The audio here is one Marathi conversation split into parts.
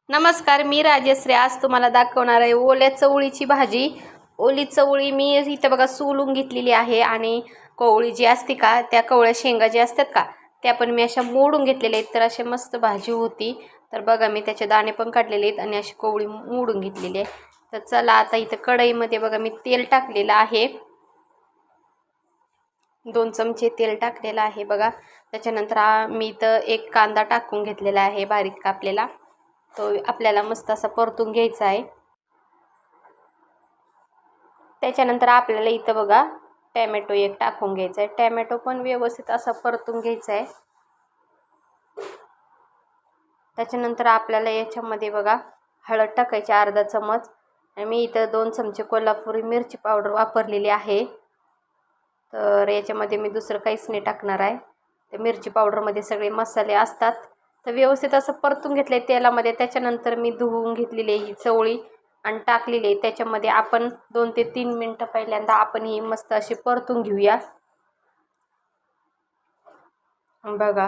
नमस्कार, मी राजश्री. आज तुम्हाला दाखवणार आहे ओल्या चवळीची भाजी. ओली चवळी मी इथं बघा सोलून घेतलेली आहे आणि कवळी जी असते का, त्या कवळ्या शेंगा ज्या असतात का, त्या पण मी अशा मोडून घेतलेल्या आहेत. तर अशी मस्त भाजी होती. तर बघा मी त्याचे दाणे पण काढलेले आहेत आणि अशी कवळी मोडून घेतलेली आहे. तर चला आता इथं कढईमध्ये बघा मी तेल टाकलेलं आहे. 2 चमचे तेल टाकलेलं आहे बघा. त्याच्यानंतर मी इथं एक कांदा टाकून घेतलेला आहे बारीक कापलेला. तो आपल्याला मस्त असा परतून घ्यायचा आहे. त्याच्यानंतर आपल्याला इथं बघा टॅमॅटो एक टाकून घ्यायचा आहे. टॅमॅटो पण व्यवस्थित असा परतून घ्यायचा आहे. त्याच्यानंतर आपल्याला याच्यामध्ये बघा हळद टाकायची अर्धा चमच. आणि मी इथं 2 चमचे कोल्हापुरी मिरची पावडर वापरलेली आहे. तर याच्यामध्ये मी दुसरं काहीच नाही टाकणार आहे. ते मिरची पावडरमध्ये सगळे मसाले असतात. तर व्यवस्थित असं परतून घेतले तेलामध्ये. त्याच्यानंतर मी धुवून घेतलेली ही चवळी आणि टाकलेली आहे त्याच्यामध्ये. आपण 2 ते 3 मिनटं पहिल्यांदा आपण ही मस्त अशी परतून घेऊया. बघा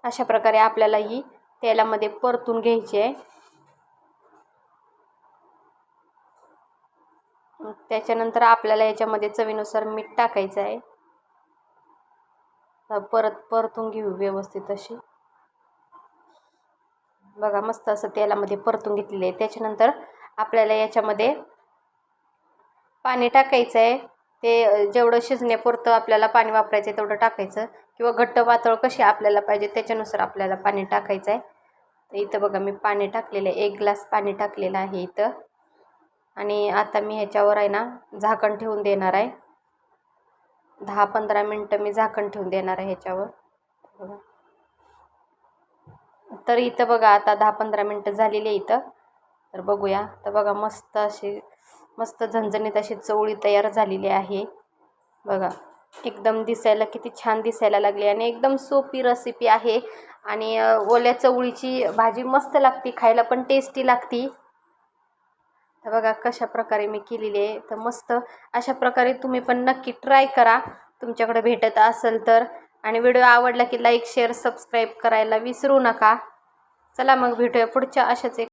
अशा प्रकारे आपल्याला ही तेलामध्ये परतून घ्यायची आहे. त्याच्यानंतर आपल्याला याच्यामध्ये चवीनुसार मीठ टाकायचं आहे. परतून घेऊ व्यवस्थित अशी. बघा मस्त असं तेलामध्ये परतून घेतलेले आहे. त्याच्यानंतर आपल्याला याच्यामध्ये पाणी टाकायचं आहे. ते जेवढं शिजण्यापुरतं आपल्याला पाणी वापरायचं आहे तेवढं टाकायचं, किंवा घट्ट पातळ कशी आपल्याला पाहिजे त्याच्यानुसार आपल्याला पाणी टाकायचं आहे. तर इथं बघा मी पाणी टाकलेलं आहे, 1 ग्लास पाणी टाकलेलं आहे इथं. आणि आता मी ह्याच्यावर आहे ना झाकण ठेवून देणार आहे. 10-15 मिनटं मी झाकण ठेवून देणार आहे ह्याच्यावर. बघा तर इथं बघा आता 10-15 मिनटं झालेली आहे इथं. तर बघूया. तर बघा मस्त झणझणीत अशी चवळी तयार झालेली आहे. बघा एकदम दिसायला किती छान दिसायला लागली आणि एकदम सोपी रेसिपी आहे. आणि ओल्या चवळीची भाजी मस्त लागते, खायला पण टेस्टी लागते. तर बघा कशा प्रकारे मी केलेली आहे. तर मस्त अशा प्रकारे तुम्ही पण नक्की ट्राय करा तुमच्याकडे भेटत असेल तर. आणि व्हिडिओ आवडला की लाईक शेअर सबस्क्राईब करायला विसरू नका. चला मग भेटूया पुढच्या अशाच एक